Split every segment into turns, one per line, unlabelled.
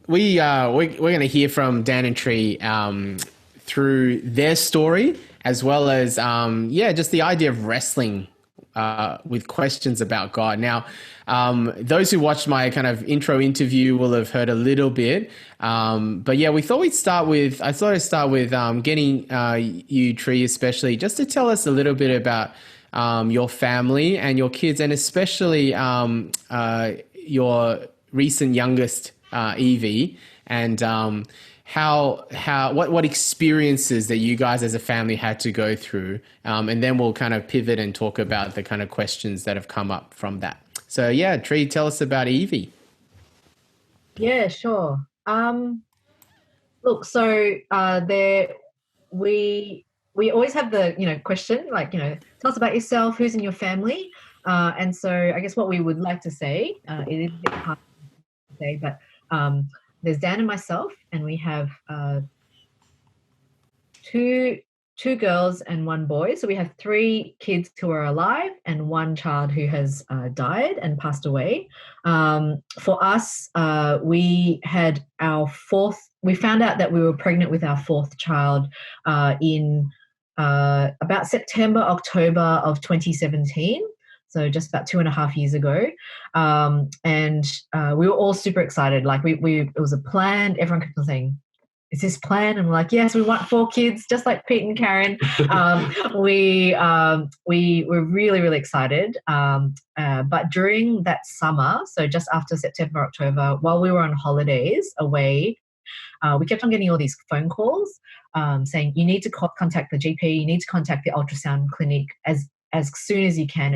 we're going to hear from Dan and Tree through their story, as well as just the idea of wrestling with questions about God. Now, those who watched my kind of intro interview will have heard a little bit, but yeah, we thought we'd start with. I thought I'd start with getting you, Tree, especially, just to tell us a little bit about your family and your kids, and especially your recent youngest, Evie, and what experiences that you guys as a family had to go through, and then we'll kind of pivot and talk about the kind of questions that have come up from that. So yeah, Tree, tell us about Evie.
Yeah, sure. Look, so there we always have the question, like, tell us about yourself, who's in your family, and so I guess what we would like to say, it is a bit hard to say, but there's Dan and myself, and we have two girls and one boy. So we have three kids who are alive and one child who has died and passed away. For us, we had our fourth. We found out that we were pregnant with our fourth child in about September, October of 2017. So just about 2.5 years ago. And we were all super excited. Like it was a plan. Everyone kept saying, is this planned? And we're like, yes, we want 4 kids, just like Pete and Karen. We were really, really excited. But during that summer, so just after September, October, while we were on holidays away, we kept on getting all these phone calls saying, you need to contact the GP, you need to contact the ultrasound clinic as soon as you can,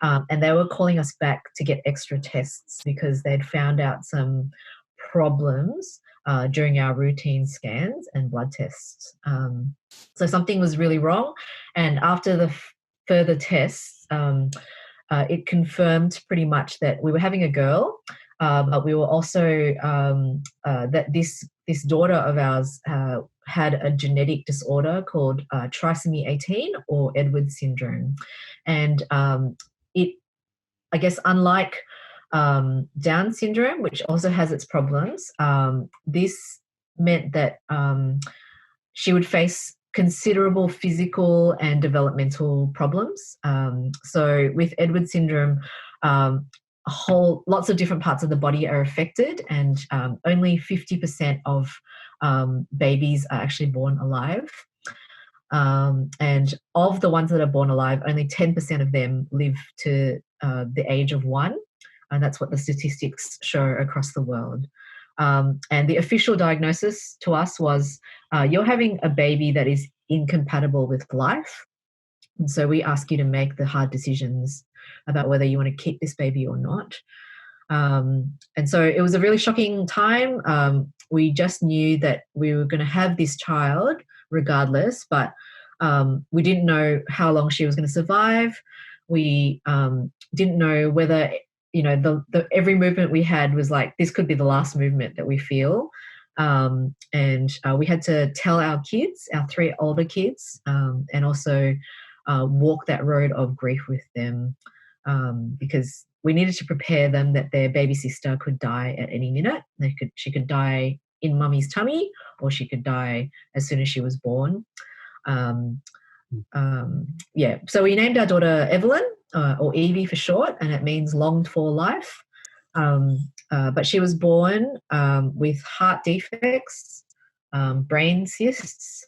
and they were calling us back to get extra tests because they'd found out some problems during our routine scans and blood tests. So something was really wrong, and after the further tests, it confirmed pretty much that we were having a girl, but we were also that this daughter of ours had a genetic disorder called trisomy 18 or Edwards syndrome, and it, I guess, unlike Down syndrome, which also has its problems, this meant that she would face considerable physical and developmental problems. So with Edwards syndrome, lots of different parts of the body are affected, and only 50% of babies are actually born alive. And of the ones that are born alive, only 10% of them live to the age of 1. And that's what the statistics show across the world. And the official diagnosis to us was, you're having a baby that is incompatible with life. And so we ask you to make the hard decisions about whether you want to keep this baby or not. And so it was a really shocking time. We just knew that we were going to have this child regardless, but we didn't know how long she was going to survive. We didn't know whether, the every movement we had was like, this could be the last movement that we feel. And we had to tell our kids, our 3 older kids, and also walk that road of grief with them, because we needed to prepare them that their baby sister could die at any minute. She could die in mummy's tummy, or she could die as soon as she was born. So we named our daughter Evelyn, or Evie for short, and it means longed for life. But she was born with heart defects, brain cysts.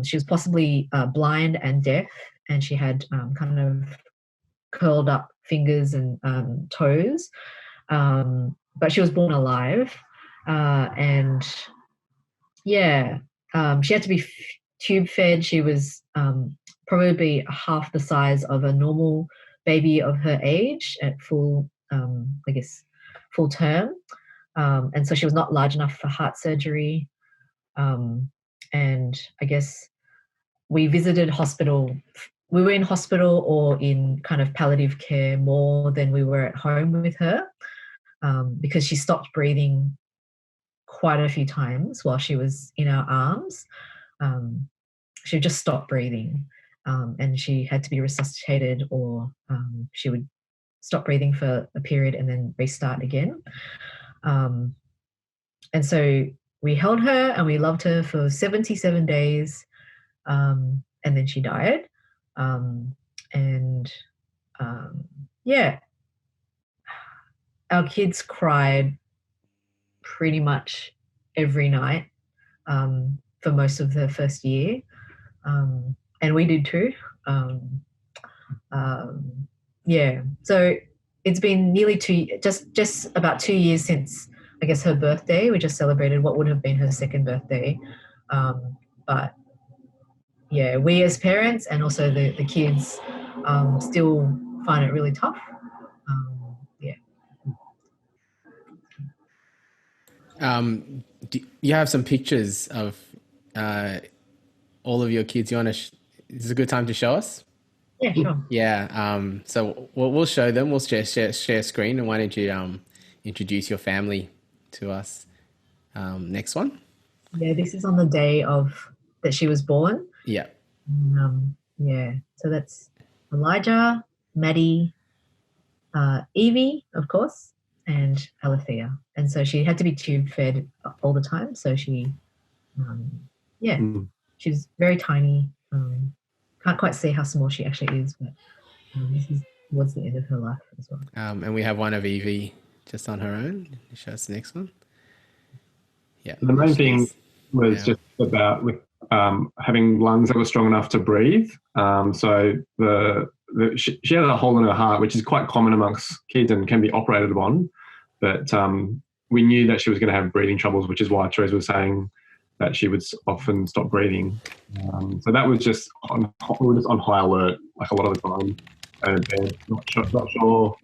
She was possibly blind and deaf, and she had kind of curled up fingers and toes. But she was born alive. And yeah, she had to be tube fed. She was probably half the size of a normal baby of her age at full term. And so she was not large enough for heart surgery. And I guess we visited hospital. We were in hospital or in kind of palliative care more than we were at home with her, because she stopped breathing quite a few times while she was in our arms. She just stopped breathing, and she had to be resuscitated, or she would stop breathing for a period and then restart again. And so we held her and we loved her for 77 days. And then she died. And yeah, our kids cried pretty much every night for most of the first year. And we did too. Um, yeah, so it's been nearly just about 2 years since, I guess, her birthday. We just celebrated what would have been her second birthday. But yeah, we as parents and also the kids still find it really tough. Yeah.
Do you have some pictures of uh, all of your kids? You want to? This is a good time to show us.
Yeah, sure.
Yeah. So we'll show them. We'll share screen. And why don't you introduce your family to us? Next one.
Yeah, this is on the day of that she was born.
Yeah.
Yeah, so that's Elijah, Maddie, Evie, of course, and Alethea. And so she had to be tube fed all the time. So she, um, yeah, she's very tiny. Can't quite see how small she actually is, but this is towards the end of her life as well.
And we have one of Evie just on her own. Show us the next one. Yeah.
The main thing was just about with having lungs that were strong enough to breathe. So she had a hole in her heart, which is quite common amongst kids and can be operated on. But we knew that she was going to have breathing troubles, which is why Teresa was saying that she would often stop breathing. So that was just we were just on high alert, like a lot of the time. And not sure,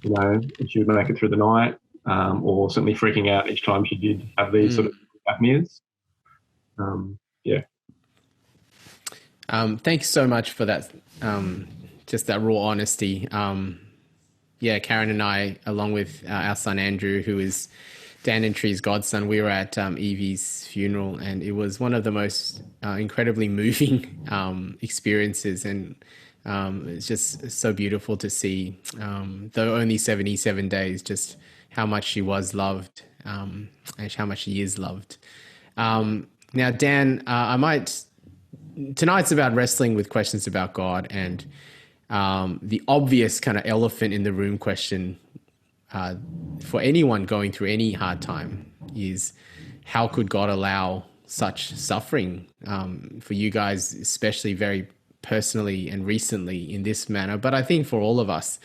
if she would make it through the night, or certainly freaking out each time she did have these sort of apneas. Yeah.
Thanks so much for that. Just that raw honesty. Yeah, Karen and I, along with our son Andrew, who is Dan and Tree's godson, we were at Evie's funeral, and it was one of the most incredibly moving experiences, and it's just so beautiful to see, though only 77 days, just how much she was loved, and how much she is loved. Now, Dan, tonight's about wrestling with questions about God, and the obvious kind of elephant in the room question for anyone going through any hard time is, how could God allow such suffering for you guys, especially very personally and recently in this manner? But I think for all of us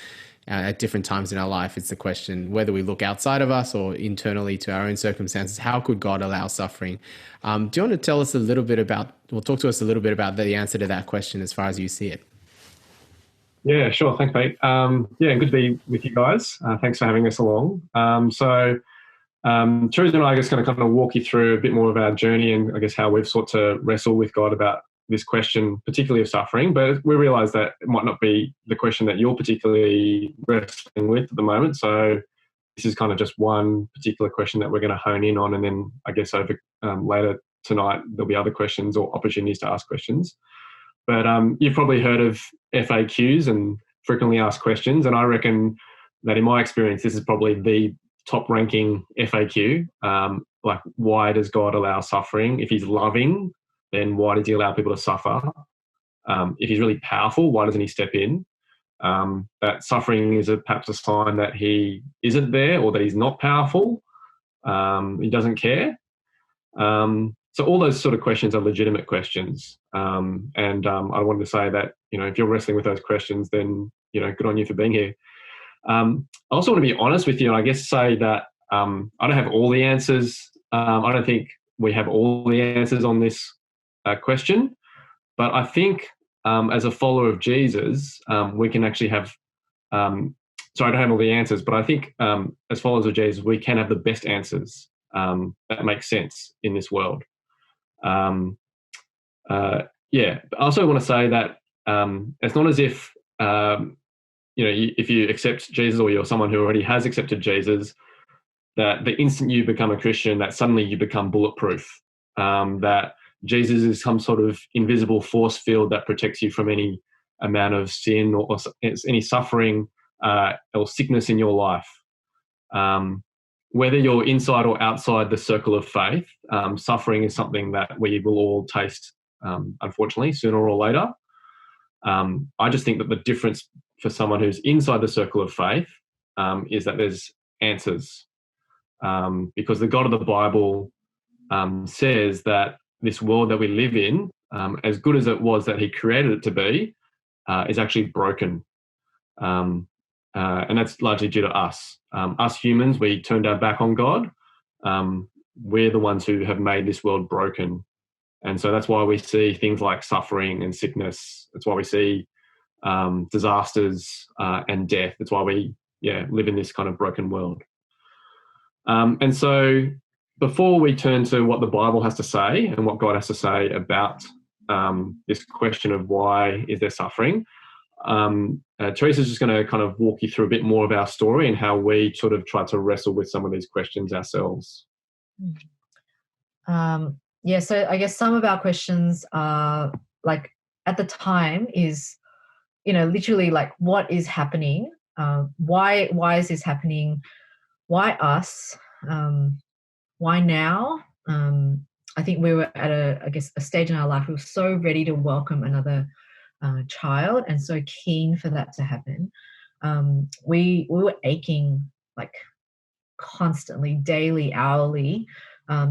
at different times in our life, it's the question, whether we look outside of us or internally to our own circumstances, how could God allow suffering? Do you want to tell us a little bit about, talk to us a little bit about the answer to that question as far as you see it?
Yeah, sure. Thanks, mate. Good to be with you guys. Thanks for having us along. Teresa and I are just going to kind of walk you through a bit more of our journey and I guess how we've sought to wrestle with God about this question, particularly of suffering. But we realise that it might not be the question that you're particularly wrestling with at the moment. So this is kind of just one particular question that we're going to hone in on, and then I guess over later tonight there'll be other questions or opportunities to ask questions. But you've probably heard of FAQs and frequently asked questions, and I reckon that in my experience, this is probably the top-ranking FAQ. Like, why does God allow suffering? If he's loving, then why does he allow people to suffer? If he's really powerful, why doesn't he step in? That suffering is perhaps a sign that he isn't there or that he's not powerful. He doesn't care. So all those sort of questions are legitimate questions. I wanted to say that, if you're wrestling with those questions, then, good on you for being here. I also want to be honest with you, and I guess say that I don't have all the answers. I don't think we have all the answers on this question, but I think as a follower of Jesus, we can actually have, I don't have all the answers, but I think as followers of Jesus, we can have the best answers that make sense in this world. I also want to say that it's not as if, if you accept Jesus or you're someone who already has accepted Jesus, that the instant you become a Christian, that suddenly you become bulletproof, that Jesus is some sort of invisible force field that protects you from any amount of sin or any suffering or sickness in your life. whether you're inside or outside the circle of faith, suffering is something that we will all taste, unfortunately, sooner or later. I just think that the difference for someone who's inside the circle of faith is that there's answers. Because the God of the Bible says that this world that we live in, as good as it was that he created it to be, is actually broken. And that's largely due to us. Us humans, we turned our back on God. We're the ones who have made this world broken. And so that's why we see things like suffering and sickness. That's why we see disasters and death. That's why we live in this kind of broken world. And so before we turn to what the Bible has to say and what God has to say about this question of why is there suffering, Teresa's just going to kind of walk you through a bit more of our story and how we sort of try to wrestle with some of these questions ourselves.
So I guess some of our questions are like at the time is, literally like what is happening? Why is this happening? Why us? Why now? I think we were at a stage in our life we were so ready to welcome another child and so keen for that to happen. We were aching like constantly, daily, hourly.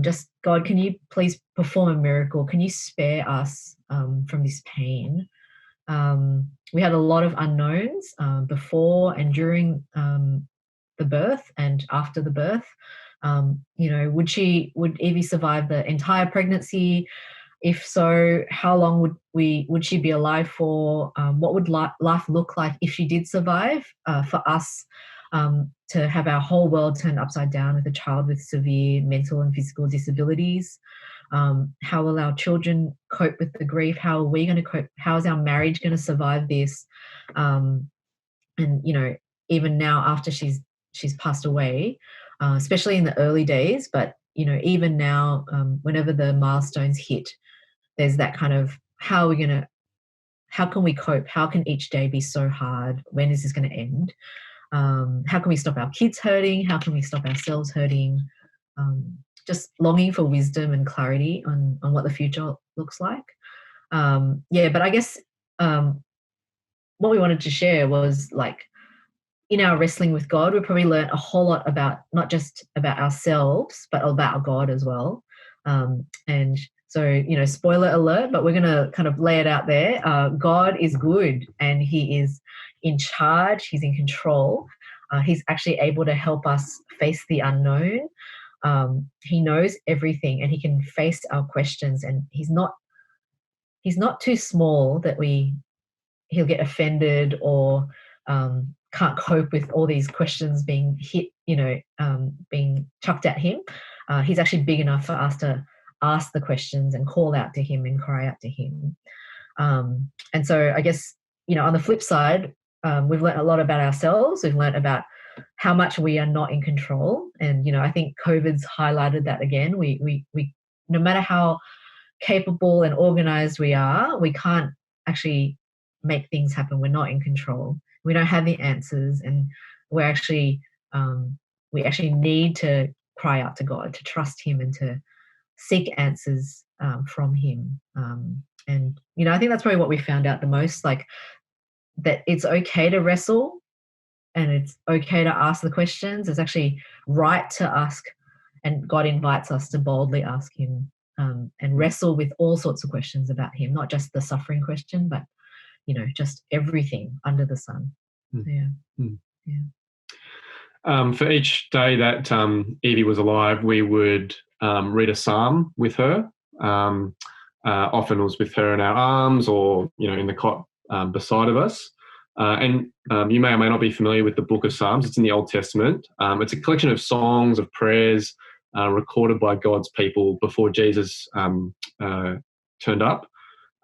Just God, can you please perform a miracle? Can you spare us from this pain? We had a lot of unknowns before and during the birth and after the birth. Would Evie survive the entire pregnancy? If so, how long would she be alive for? What would life look like if she did survive? For us to have our whole world turned upside down with a child with severe mental and physical disabilities. How will our children cope with the grief? How are we going to cope? How is our marriage going to survive this? And even now after she's passed away, especially in the early days, but even now, whenever the milestones hit, there's that kind of how can we cope? How can each day be so hard? When is this going to end? How can we stop our kids hurting? How can we stop ourselves hurting? Just longing for wisdom and clarity on what the future looks like. But I guess what we wanted to share was like in our wrestling with God, we probably learned a whole lot about not just about ourselves, but about God as well. And so, spoiler alert, but we're going to kind of lay it out there. God is good and he is in charge. He's in control. He's actually able to help us face the unknown. He knows everything and he can face our questions, and he's not too small that he'll get offended or can't cope with all these questions being hit, being chucked at him. He's actually big enough for us to ask the questions and call out to him and cry out to him. And so I guess, on the flip side, we've learned a lot about ourselves. We've learned about how much we are not in control. And, I think COVID's highlighted that again. We no matter how capable and organized we are, we can't actually make things happen. We're not in control. We don't have the answers, and we actually need to cry out to God, to trust him and to seek answers from him. And, I think that's probably what we found out the most, like that it's okay to wrestle and it's okay to ask the questions. It's actually right to ask, and God invites us to boldly ask him and wrestle with all sorts of questions about him, not just the suffering question, but, just everything under the sun.
For each day that Evie was alive, we would read a psalm with her. Often it was with her in our arms or, in the cot beside of us. And you may or may not be familiar with the book of Psalms. It's in the Old Testament. It's a collection of songs, of prayers recorded by God's people before Jesus turned up.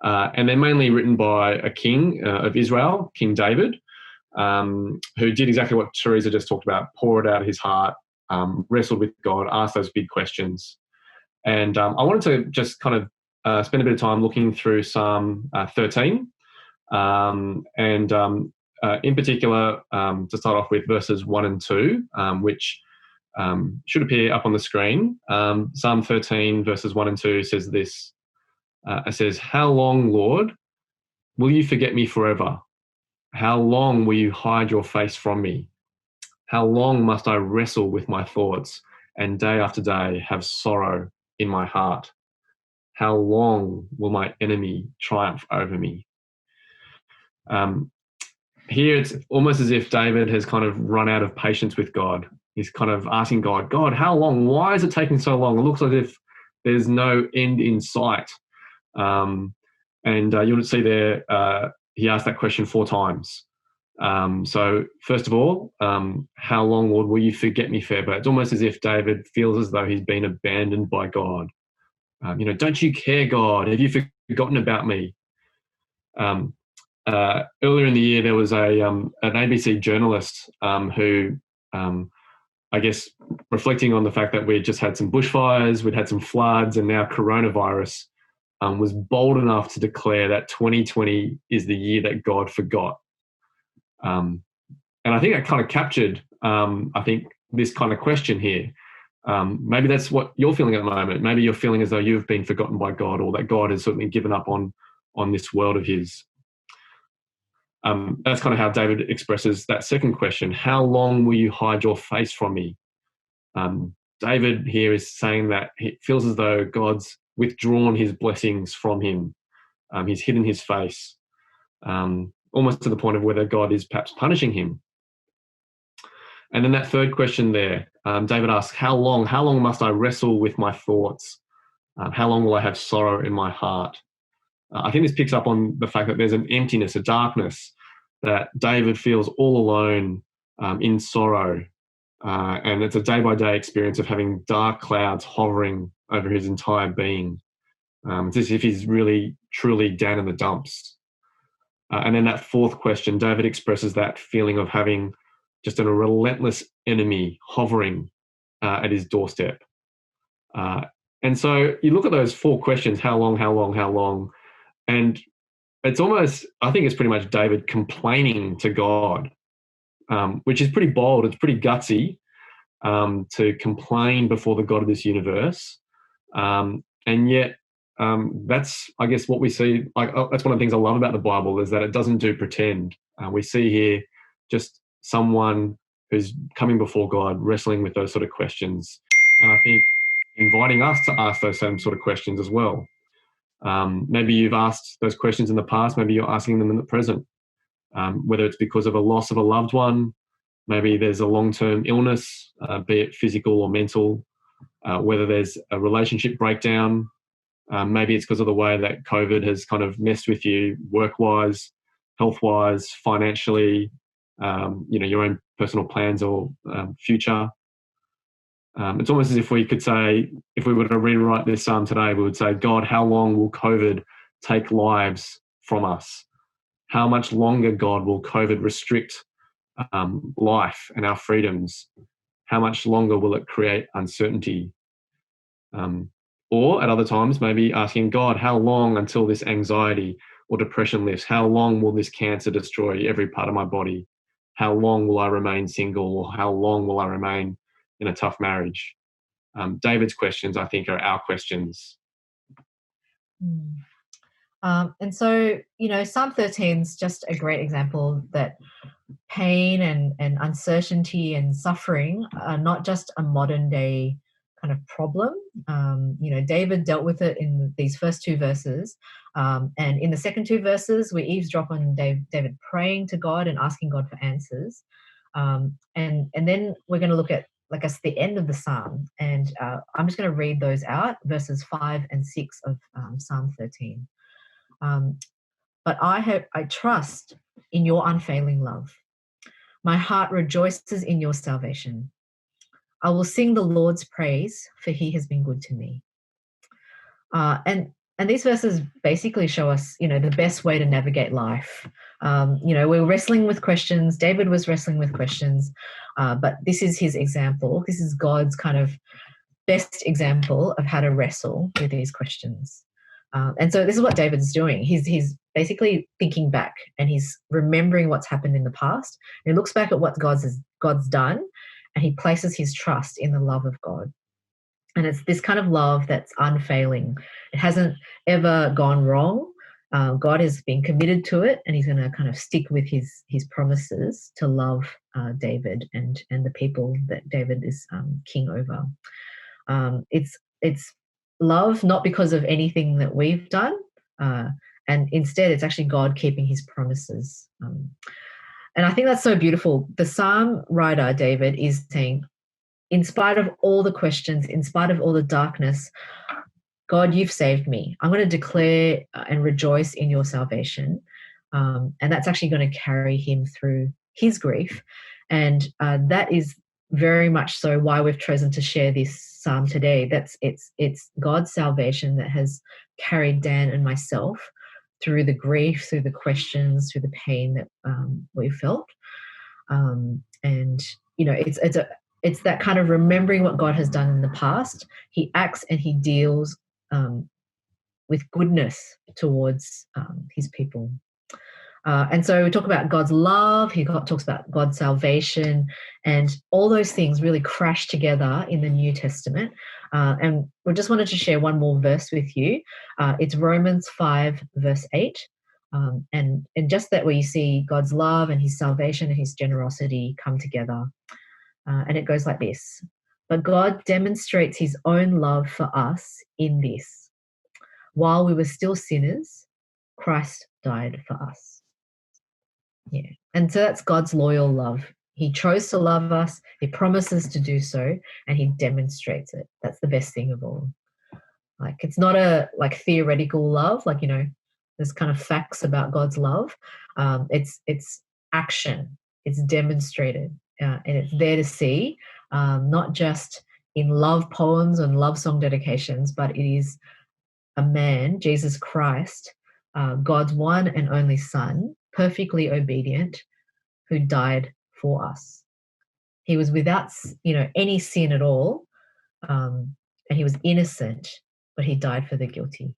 And they're mainly written by a king of Israel, King David, who did exactly what Teresa just talked about, poured out his heart, wrestled with God, asked those big questions. And I wanted to just kind of spend a bit of time looking through Psalm 13. In particular, to start off with verses 1 and 2, which Should appear up on the screen. Psalm 13 verses 1 and 2 says this. It says, "How long, Lord, will you forget me forever? How long will you hide your face from me? How long must I wrestle with my thoughts and day after day have sorrow in my heart? How long will my enemy triumph over me?" Here it's almost as if David has kind of run out of patience with God. He's kind of asking God, "God, how long? Why is it taking so long? It looks as if there's no end in sight." You'll see there, he asked that question 4 times. So first of all, how long, Lord, will you forget me forever? It's almost as if David feels as though he's been abandoned by God. Don't you care, God? Have you forgotten about me? Earlier in the year, there was an ABC journalist who, I guess, reflecting on the fact that we'd just had some bushfires, we'd had some floods, and now coronavirus, was bold enough to declare that 2020 is the year that God forgot. And I think that kind of captured, this kind of question here. Maybe that's what you're feeling at the moment. Maybe you're feeling as though you've been forgotten by God, or that God has certainly given up on this world of his. That's kind of how David expresses that second question. How long will you hide your face from me? David here is saying that he feels as though God's withdrawn his blessings from him. He's hidden his face, almost to the point of whether God is perhaps punishing him. And then that third question there, David asks, how long must I wrestle with my thoughts? How long will I have sorrow in my heart? I think this picks up on the fact that there's an emptiness, a darkness, that David feels all alone in sorrow. And it's a day-by-day experience of having dark clouds hovering over his entire being. It's as if he's really, truly down in the dumps. And then that fourth question, David expresses that feeling of having just a relentless enemy hovering at his doorstep. And so you look at those 4 questions, how long, and it's almost, I think it's pretty much David complaining to God, which is pretty bold. It's pretty gutsy to complain before the God of this universe. And yet that's, I guess, what we see. That's one of the things I love about the Bible, is that it doesn't do pretend. We see here just someone who's coming before God, wrestling with those sort of questions. And I think inviting us to ask those same sort of questions as well. Maybe you've asked those questions in the past, maybe you're asking them in the present, whether it's because of a loss of a loved one, maybe there's a long-term illness, be it physical or mental, whether there's a relationship breakdown, maybe it's because of the way that COVID has kind of messed with you work-wise, health-wise, financially, your own personal plans or future. It's almost as if we could say, if we were to rewrite this psalm today, we would say, God, how long will COVID take lives from us? How much longer, God, will COVID restrict life and our freedoms? How much longer will it create uncertainty? Or at other times, maybe asking God, how long until this anxiety or depression lifts? How long will this cancer destroy every part of my body? How long will I remain single? Or how long will I remain in a tough marriage? David's questions, I think, are our questions.
And so, Psalm 13 is just a great example that pain and uncertainty and suffering are not just a modern day kind of problem. David dealt with it in these first 2 verses. And in the second 2 verses, we eavesdrop on David praying to God and asking God for answers. And then we're going to look at, the end of the psalm. And I'm just going to read those out, verses 5 and 6 of Psalm 13. But I trust in your unfailing love. My heart rejoices in your salvation. I will sing the Lord's praise, for he has been good to me. And these verses basically show us, the best way to navigate life. We're wrestling with questions. David was wrestling with questions, but this is his example. This is God's kind of best example of how to wrestle with these questions. And so this is what David's doing. He's basically thinking back, and he's remembering what's happened in the past. And he looks back at what God's done, and he places his trust in the love of God. And it's this kind of love that's unfailing. It hasn't ever gone wrong. God has been committed to it, and he's going to kind of stick with his promises to love David and the people that David is king over. It's love not because of anything that we've done, and instead it's actually God keeping his promises. And I think that's so beautiful. The psalm writer, David, is saying, in spite of all the questions, in spite of all the darkness, God, you've saved me. I'm going to declare and rejoice in your salvation. And that's actually going to carry him through his grief. And that is very much so why we've chosen to share this psalm today. It's God's salvation that has carried Dan and myself through the grief, through the questions, through the pain that we've felt. And, it's that kind of remembering what God has done in the past. He acts and he deals with goodness towards his people. And so we talk about God's love, he talks about God's salvation, and all those things really crash together in the New Testament. And we just wanted to share one more verse with you. It's Romans 5, verse 8. And just that where you see God's love and his salvation and his generosity come together. And it goes like this. But God demonstrates his own love for us in this. While we were still sinners, Christ died for us. Yeah. And so that's God's loyal love. He chose to love us, he promises to do so, and he demonstrates it. That's the best thing of all. Like, it's not a theoretical love, there's kind of facts about God's love. It's action. It's demonstrated. And it's there to see, not just in love poems and love song dedications, but it is a man, Jesus Christ, God's one and only Son, perfectly obedient, who died for us. He was without, any sin at all, and he was innocent, but he died for the guilty.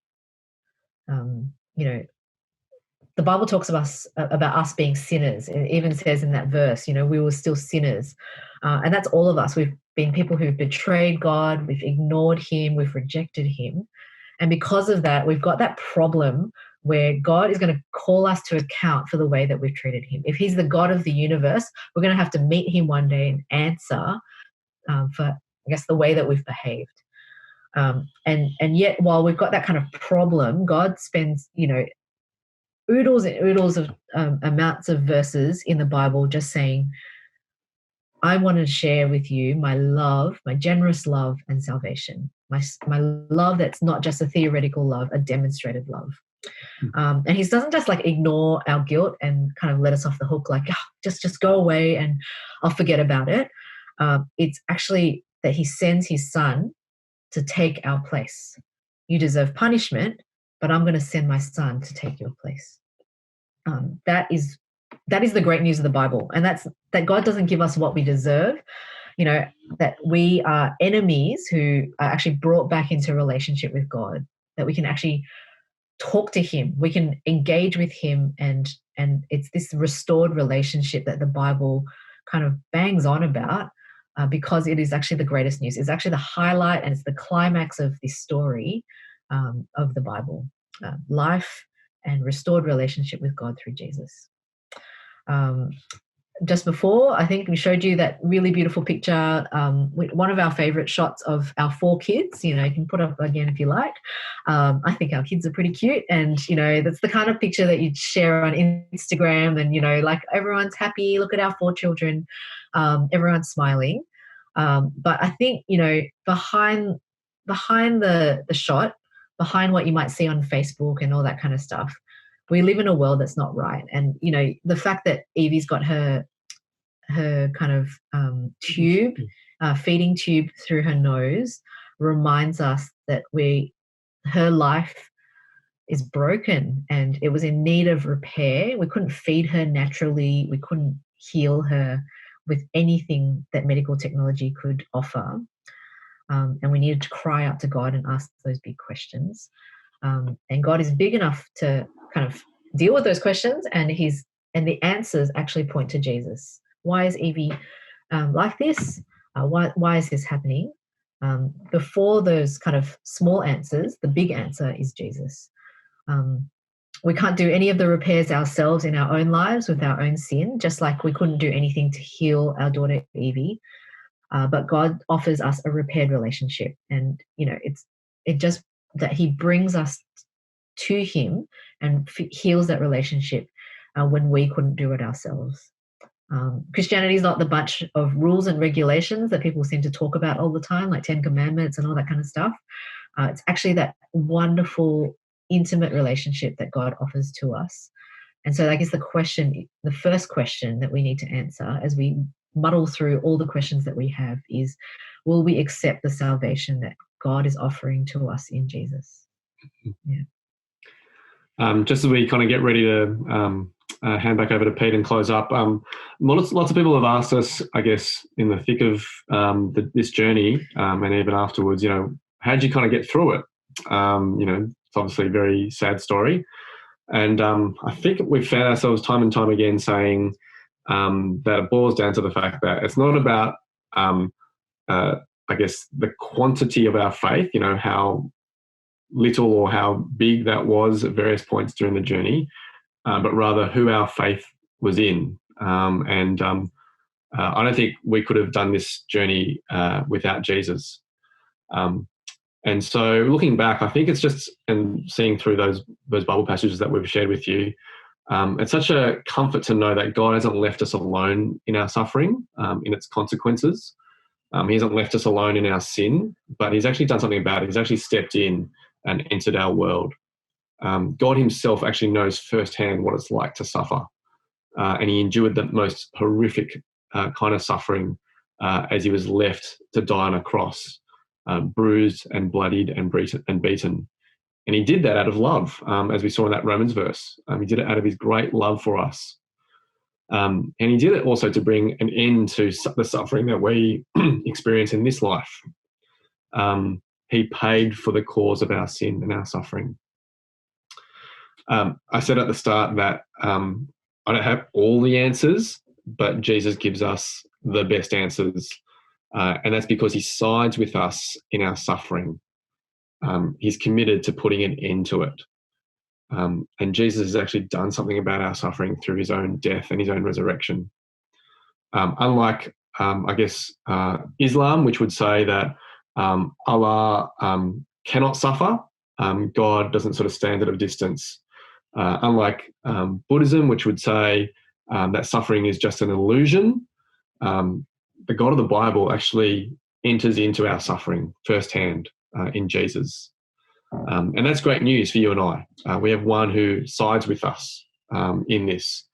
The Bible talks about us being sinners. It even says in that verse, we were still sinners. And that's all of us. We've been people who've betrayed God, we've ignored him, we've rejected him. And because of that, we've got that problem where God is going to call us to account for the way that we've treated him. If he's the God of the universe, we're going to have to meet him one day and answer for, I guess, the way that we've behaved. And yet, while we've got that kind of problem, God spends, oodles and oodles of amounts of verses in the Bible just saying, I want to share with you my love, my generous love and salvation, my love that's not just a theoretical love, a demonstrated love. And he doesn't just ignore our guilt and kind of let us off the hook, just go away and I'll forget about it. It's actually that he sends his son to take our place. You deserve punishment, but I'm going to send my son to take your place. That is the great news of the Bible. And that's that God doesn't give us what we deserve, that we are enemies who are actually brought back into relationship with God, that we can actually talk to him, we can engage with him, and it's this restored relationship that the Bible kind of bangs on about, because it is actually the greatest news. It's actually the highlight and it's the climax of this story of the Bible. Life and restored relationship with God through Jesus. Just before, I think we showed you that really beautiful picture, one of our favorite shots of our 4 kids. You can put up again if you like. I think our kids are pretty cute, and that's the kind of picture that you'd share on Instagram, and everyone's happy, look at our 4 children, everyone's smiling. But I think behind the shot, behind what you might see on Facebook and all that kind of stuff, we live in a world that's not right. And, the fact that Evie's got her kind of tube, feeding tube through her nose reminds us that her life is broken and it was in need of repair. We couldn't feed her naturally. We couldn't heal her with anything that medical technology could offer. And we needed to cry out to God and ask those big questions. And God is big enough to kind of deal with those questions, and the answers actually point to Jesus. Why is Evie like this? Why is this happening? Before those kind of small answers, the big answer is Jesus. We can't do any of the repairs ourselves in our own lives with our own sin, just like we couldn't do anything to heal our daughter Evie. But God offers us a repaired relationship, and it just that He brings us to Him and heals that relationship when we couldn't do it ourselves. Christianity is not the bunch of rules and regulations that people seem to talk about all the time, like 10 Commandments and all that kind of stuff. It's actually that wonderful, intimate relationship that God offers to us. And so I guess the first question that we need to answer as we muddle through all the questions that we have is, will we accept the salvation that God is offering to us in Jesus? Yeah.
Just as we kind of get ready to hand back over to Pete and close up, lots of people have asked us, I guess, in the thick of this journey and even afterwards, how did you kind of get through it? It's obviously a very sad story. And I think we've found ourselves time and time again saying that it boils down to the fact that it's not about, I guess, the quantity of our faith, how little or how big that was at various points during the journey, but rather who our faith was in. I don't think we could have done this journey without Jesus. And so looking back, I think it's just, and seeing through those Bible passages that we've shared with you, it's such a comfort to know that God hasn't left us alone in our suffering, in its consequences. He hasn't left us alone in our sin, but He's actually done something about it. He's actually stepped in and entered our world. God Himself actually knows firsthand what it's like to suffer. And He endured the most horrific kind of suffering as He was left to die on a cross, bruised and bloodied and beaten. And He did that out of love, as we saw in that Romans verse. He did it out of His great love for us. And He did it also to bring an end to the suffering that we experience in this life. He paid for the cause of our sin and our suffering. I said at the start that I don't have all the answers, but Jesus gives us the best answers. And that's because He sides with us in our suffering. He's committed to putting an end to it. And Jesus has actually done something about our suffering through His own death and His own resurrection. Unlike, I guess, Islam, which would say that Allah cannot suffer, God doesn't sort of stand at a distance. Unlike Buddhism, which would say that suffering is just an illusion, the God of the Bible actually enters into our suffering firsthand in Jesus. And that's great news for you and I. We have one who sides with us in this.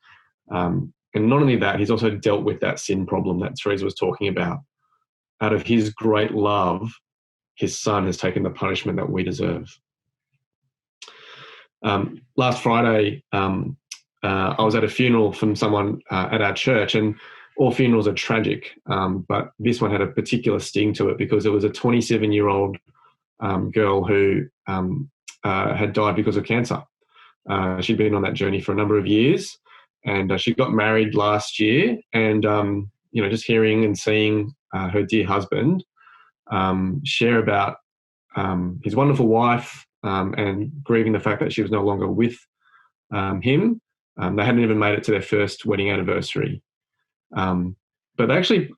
And not only that, He's also dealt with that sin problem that Teresa was talking about. Out of His great love, His Son has taken the punishment that we deserve. Last Friday, I was at a funeral from someone at our church, and all funerals are tragic, but this one had a particular sting to it because it was a 27-year-old girl who had died because of cancer. She'd been on that journey for a number of years, and she got married last year. And just hearing and seeing her dear husband share about his wonderful wife and grieving the fact that she was no longer with him. They hadn't even made it to their first wedding anniversary. But they actually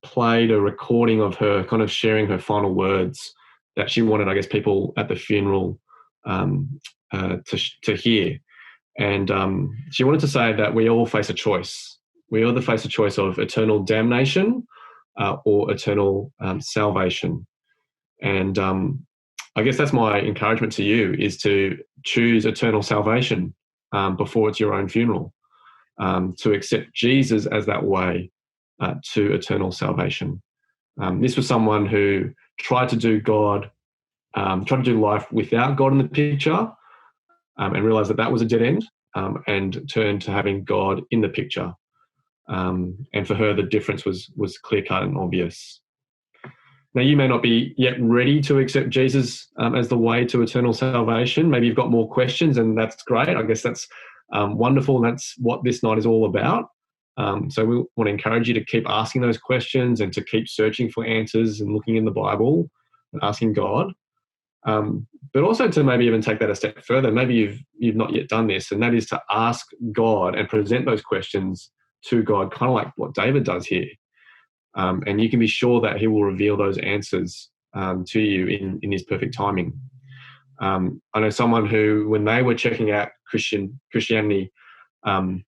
played a recording of her kind of sharing her final words that she wanted, I guess, people at the funeral to hear. And she wanted to say that we all face a choice. We all face a choice of eternal damnation or eternal salvation. And I guess that's my encouragement to you, is to choose eternal salvation before it's your own funeral, to accept Jesus as that way to eternal salvation. This was someone who tried to do life without God in the picture, and realised that was a dead end, and turned to having God in the picture. And for her, the difference was clear-cut and obvious. Now, you may not be yet ready to accept Jesus as the way to eternal salvation. Maybe you've got more questions, and that's great. I guess that's wonderful, and that's what this night is all about. So we want to encourage you to keep asking those questions and to keep searching for answers and looking in the Bible and asking God. But also to maybe even take that a step further. Maybe you've not yet done this, and that is to ask God and present those questions to God, kind of like what David does here. And you can be sure that he will reveal those answers to you in his perfect timing. I know someone who, when they were checking out Christianity,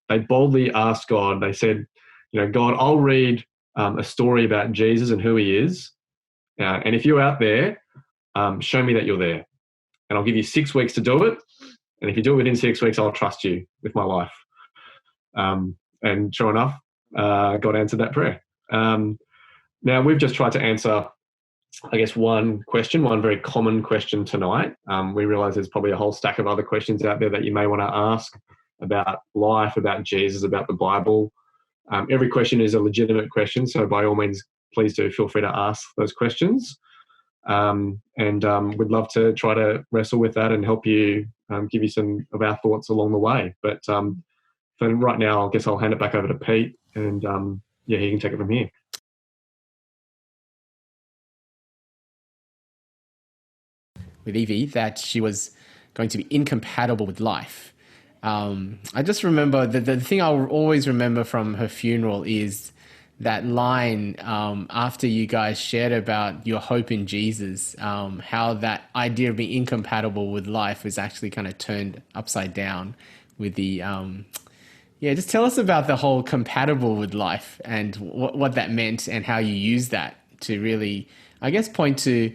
they boldly asked God, they said, God, I'll read a story about Jesus and who he is. And if you're out there, show me that you're there. And I'll give you 6 weeks to do it. And if you do it within 6 weeks, I'll trust you with my life. And sure enough, God answered that prayer. Now, we've just tried to answer, I guess, one very common question tonight. We realize there's probably a whole stack of other questions out there that you may want to ask about life, about Jesus, about the Bible. Every question is a legitimate question, so by all means, please do feel free to ask those questions. And we'd love to try to wrestle with that and help you, give you some of our thoughts along the way. But for right now, I guess I'll hand it back over to Pete, and he can take it from here.
With Evie, that she was going to be incompatible with life. I just remember the thing I'll always remember from her funeral is that line after you guys shared about your hope in Jesus, how that idea of being incompatible with life is actually kind of turned upside down with the, just tell us about the whole compatible with life and what that meant and how you use that to really, I guess, point to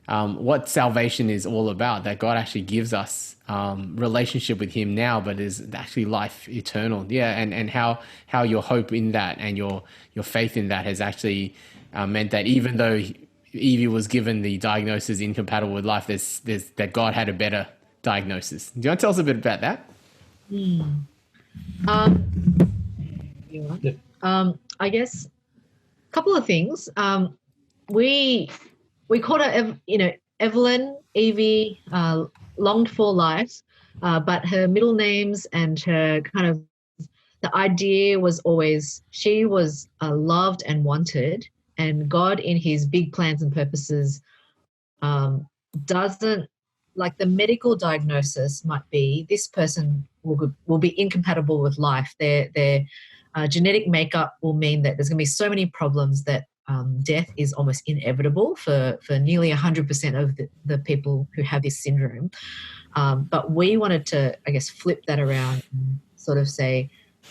what salvation is all about, that God actually gives us relationship with him now, but is actually life eternal. And how your hope in that and your faith in that has actually meant that even though Evie was given the diagnosis incompatible with life, there's that God had a better diagnosis. Do you want to tell us a bit about that?
I guess a couple of things. We called her, Evelyn, Evie, longed for life, but her middle names and her kind of, the idea was always she was loved and wanted, and God in his big plans and purposes doesn't, like the medical diagnosis might be this person will be incompatible with life. Their genetic makeup will mean that there's going to be so many problems that death is almost inevitable for nearly 100% of the people who have this syndrome. But we wanted to, I guess, flip that around and sort of say,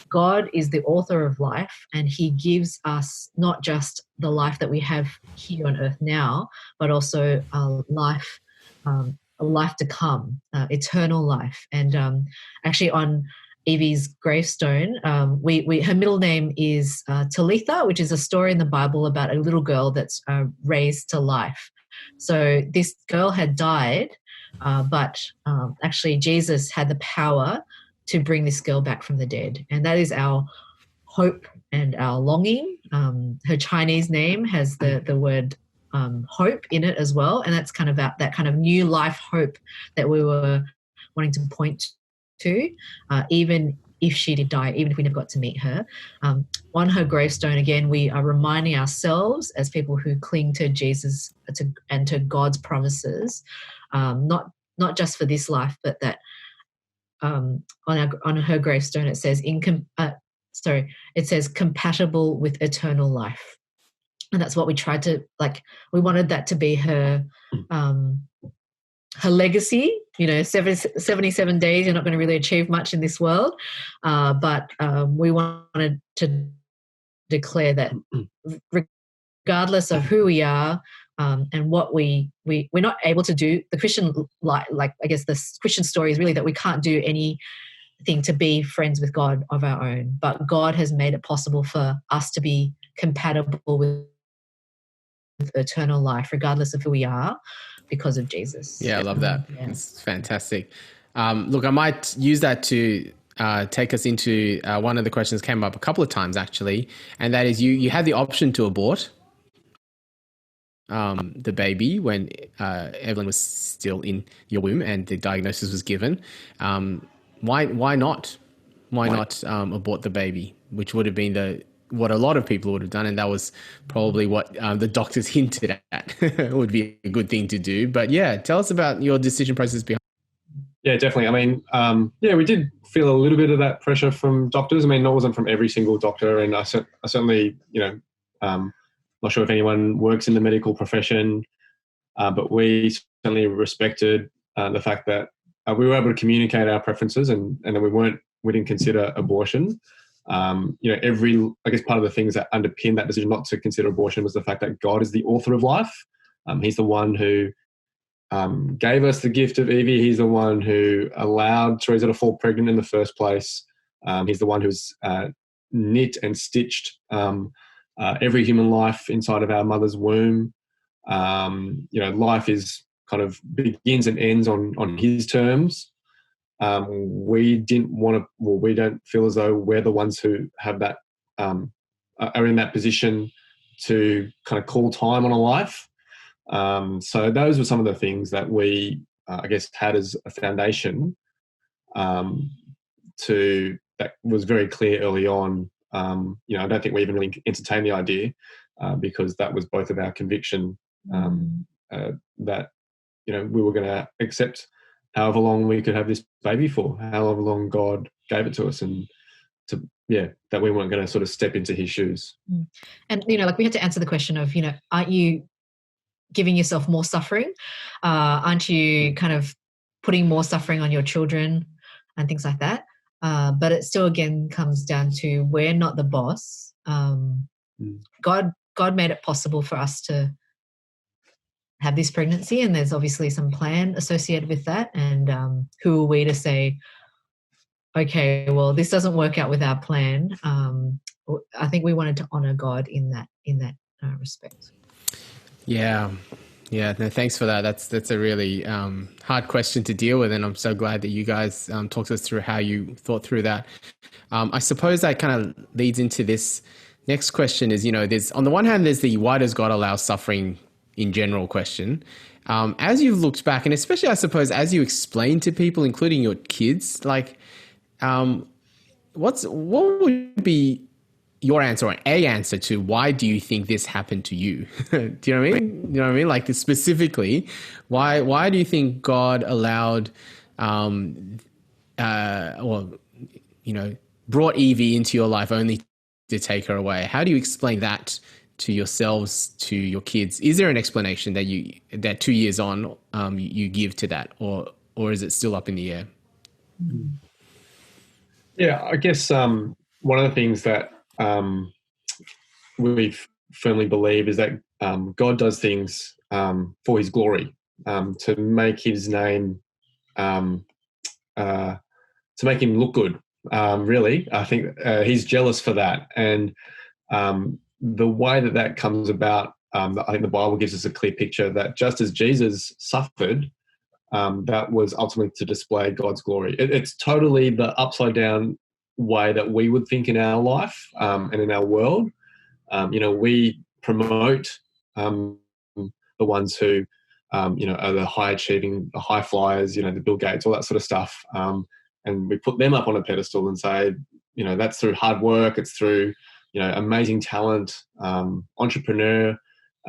God is the author of life, and he gives us not just the life that we have here on earth now, but also a life to come, eternal life. And actually on Evie's gravestone, her middle name is Talitha, which is a story in the Bible about a little girl that's raised to life. So this girl had died, but actually Jesus had the power to bring this girl back from the dead. And that is our hope and our longing. Her Chinese name has the word hope in it as well. And that's kind of about that kind of new life hope that we were wanting to point to, even if she did die, even if we never got to meet her. On her gravestone, again, we are reminding ourselves as people who cling to Jesus and to God's promises, not just for this life, but that on her gravestone it says it says compatible with eternal life. And that's what we tried to, we wanted that to be her legacy. 77 days, you're not going to really achieve much in this world, but we wanted to declare that regardless of who we are and what we're not able to do, the Christian I guess the Christian story is really that we can't do anything to be friends with God of our own, but God has made it possible for us to be compatible with eternal life regardless of who we are, because of Jesus.
I love that. It's fantastic. Look, I might use that to take us into one of the questions came up a couple of times actually, and that is you had the option to abort the baby when Evelyn was still in your womb and the diagnosis was given. Why not? Why not abort the baby? which would have been what a lot of people would have done, and that was probably what the doctors hinted at would be a good thing to do. But yeah, tell us about your decision process behind.
Yeah, definitely. I mean, yeah, we did feel a little bit of that pressure from doctors. I mean, it wasn't from every single doctor, and I certainly, not sure if anyone works in the medical profession, but we certainly respected the fact that we were able to communicate our preferences, and that we didn't consider abortion. I guess part of the things that underpin that decision not to consider abortion was the fact that God is the author of life. He's the one who gave us the gift of Evie. He's the one who allowed Teresa to fall pregnant in the first place. He's the one who's knit and stitched every human life inside of our mother's womb. Life is kind of begins and ends on his terms. We don't feel as though we're the ones who have that, are in that position to kind of call time on a life. So those were some of the things that we, I guess, had as a foundation that was very clear early on. I don't think we even really entertained the idea because that was both of our conviction that, we were going to accept however long we could have this baby for, however long God gave it to us, and that we weren't going to sort of step into his shoes.
And, we had to answer the question of, aren't you giving yourself more suffering? Aren't you kind of putting more suffering on your children and things like that? But it still, again, comes down to we're not the boss. God made it possible for us to have this pregnancy, and there's obviously some plan associated with that. And who are we to say, okay, well, this doesn't work out with our plan? I think we wanted to honor God in that respect.
Yeah. No, thanks for that. That's a really hard question to deal with, and I'm so glad that you guys talked us through how you thought through that. I suppose that kind of leads into this next question is, there's, on the one hand, there's the why does God allow suffering in general question. As you've looked back, and especially, I suppose, as you explain to people, including your kids, like, what would be your answer, or a answer to why do you think this happened to you? Do you know what I mean? You know what I mean? Like, specifically, why do you think God allowed, brought Evie into your life only to take her away? How do you explain that to yourselves, to your kids? Is there an explanation that 2 years on you give to that, or is it still up in the air?
Yeah, I guess one of the things that we firmly believe is that God does things for his glory, to make his name, to make him look good, really. I think he's jealous for that. And the way that comes about, I think the Bible gives us a clear picture that just as Jesus suffered, that was ultimately to display God's glory. It's totally the upside down way that we would think in our life and in our world. We promote the ones who, are the high achieving, the high flyers, the Bill Gates, all that sort of stuff. And we put them up on a pedestal and say, that's through hard work. It's through, amazing talent, entrepreneur,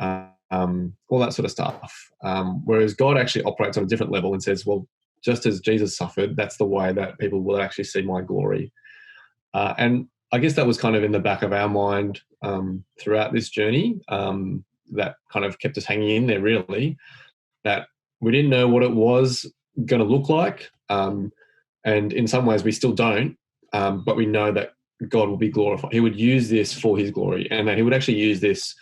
all that sort of stuff. Whereas God actually operates on a different level and says, well, just as Jesus suffered, that's the way that people will actually see my glory. And I guess that was kind of in the back of our mind throughout this journey, that kind of kept us hanging in there, really, that we didn't know what it was going to look like. And in some ways we still don't, but we know that God will be glorified. He would use this for his glory, and that he would actually use this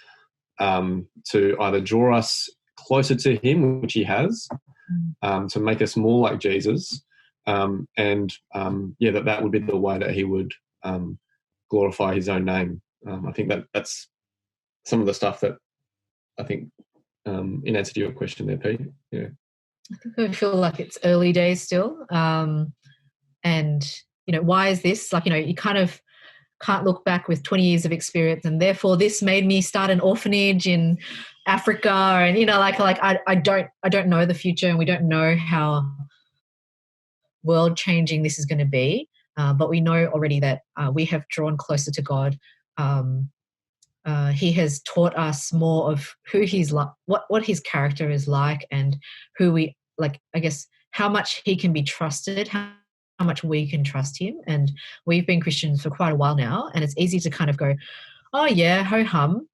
to either draw us closer to him, which he has, to make us more like Jesus, that would be the way that he would glorify his own name. I think that's some of the stuff that I think, in answer to your question there, Pete. Yeah.
I think I feel like it's early days still. And, why is this? Like, you kind of can't look back with 20 years of experience and therefore this made me start an orphanage in Africa. And, I don't know the future, and we don't know how world changing this is going to be. but we know already that we have drawn closer to God. He has taught us more of who he's like, what his character is like, and who we like. I guess how much he can be trusted, how much we can trust him. And we've been Christians for quite a while now, and it's easy to kind of go, "Oh yeah, ho hum,"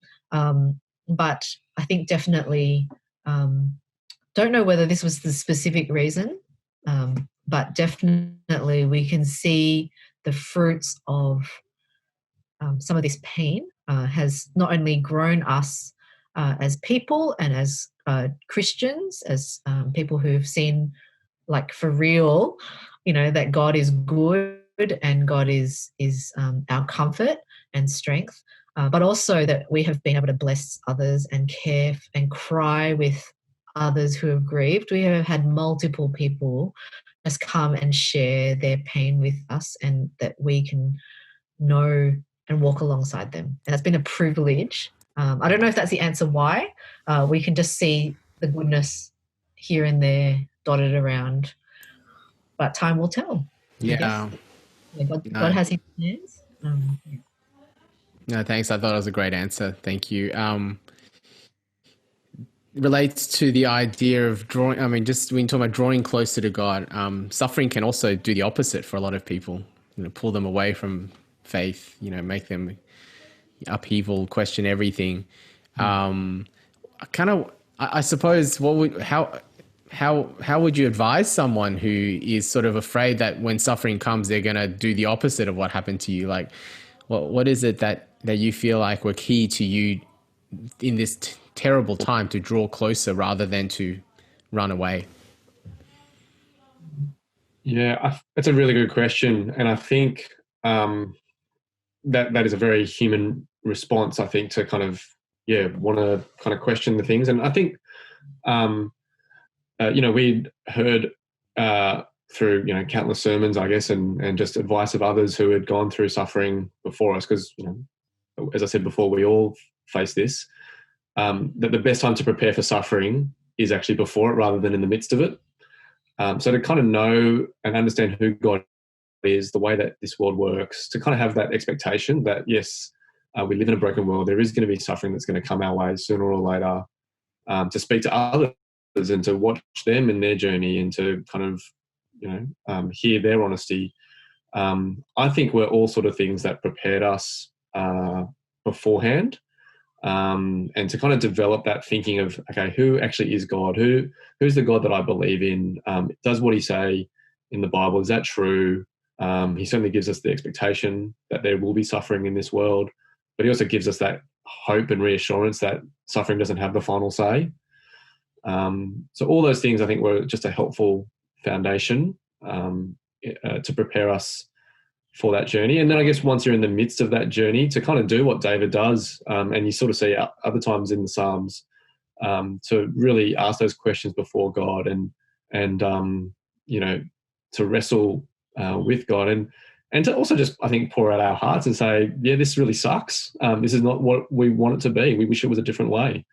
but I think definitely don't know whether this was the specific reason, but definitely we can see the fruits of some of this pain has not only grown us as people and as Christians, as people who've seen, like for real, that God is good and God is our comfort and strength, but also that we have been able to bless others and care and cry with others who have grieved. We have had multiple people just come and share their pain with us, and that we can know and walk alongside them. And it's been a privilege. I don't know if that's the answer why. We can just see the goodness here and there dotted around, but time will tell.
Yeah.
God has his plans.
No, thanks. I thought it was a great answer. Thank you. Relates to the idea of drawing. I mean, just when you talk about drawing closer to God, suffering can also do the opposite for a lot of people. Pull them away from faith. Make them upheaval, question everything. I suppose, how would you advise someone who is sort of afraid that when suffering comes, they're going to do the opposite of what happened to you? Like, what is it that you feel like were key to you in this terrible time to draw closer rather than to run away?
Yeah, that's a really good question. And I think that is a very human response, I think, to kind of, want to kind of question the things. And I think, we'd heard through, countless sermons, I guess, and just advice of others who had gone through suffering before us, because, as I said before, we all face this, that the best time to prepare for suffering is actually before it rather than in the midst of it. So to kind of know and understand who God is, the way that this world works, to kind of have that expectation that, yes, we live in a broken world, there is going to be suffering that's going to come our way sooner or later, to speak to others and to watch them in their journey and to kind of, hear their honesty. I think were all sort of things that prepared us beforehand, and to kind of develop that thinking of, okay, who actually is God? Who's the God that I believe in? Does what he say in the Bible, is that true? He certainly gives us the expectation that there will be suffering in this world, but he also gives us that hope and reassurance that suffering doesn't have the final say. So all those things, I think, were just a helpful foundation to prepare us for that journey. And then I guess once you're in the midst of that journey, to kind of do what David does, and you sort of see other times in the Psalms, to really ask those questions before God and to wrestle with God, and to also just, I think, pour out our hearts and say, yeah, this really sucks. This is not what we want it to be. We wish it was a different way,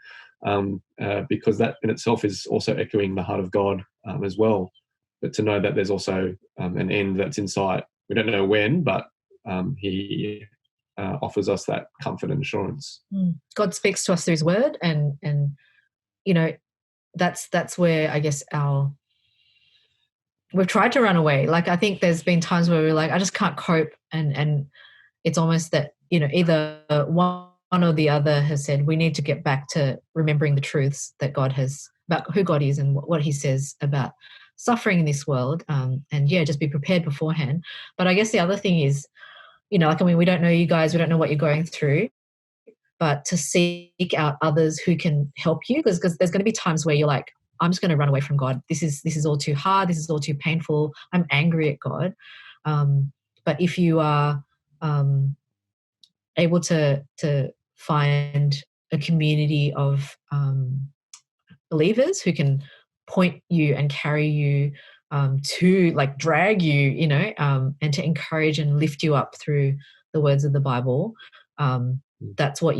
because that in itself is also echoing the heart of God as well. But to know that there's also an end that's in sight. We don't know when, but he offers us that comfort and assurance.
God speaks to us through his word, and that's where I guess we've tried to run away. Like, I think there's been times where we're like, I just can't cope, and it's almost that either one or the other has said we need to get back to remembering the truths that God has about who God is and what he says about suffering in this world, and just be prepared beforehand. But I guess the other thing is, we don't know you guys, we don't know what you're going through, but to seek out others who can help you, because there's going to be times where you're like, I'm just going to run away from God. This is all too hard. This is all too painful. I'm angry at God. But if you are able to find a community of believers who can point you and carry you, to like drag you, and to encourage and lift you up through the words of the Bible, that's what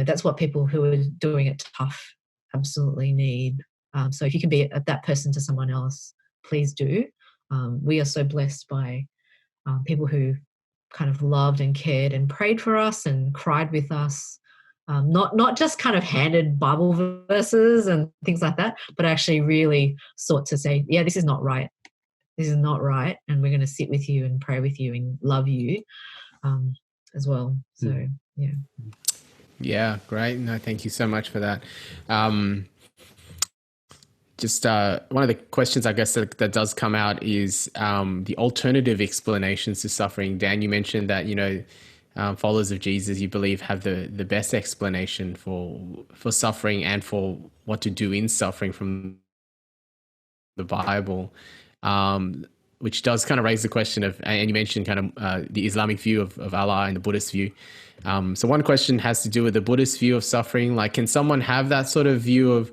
that's what people who are doing it tough absolutely need. So if you can be that person to someone else, please do. We are so blessed by people who kind of loved and cared and prayed for us and cried with us. Not just kind of handed Bible verses and things like that, but actually really sought to say, yeah, this is not right. This is not right. And we're going to sit with you and pray with you and love you as well. So, yeah.
Yeah, great. No, thank you so much for that. Just one of the questions, I guess, that does come out is the alternative explanations to suffering. Dan, you mentioned that, followers of Jesus, you believe, have the best explanation for suffering and for what to do in suffering from the Bible, which does kind of raise the question of, and you mentioned kind of the Islamic view of Allah and the Buddhist view. So one question has to do with the Buddhist view of suffering. Like, can someone have that sort of view of,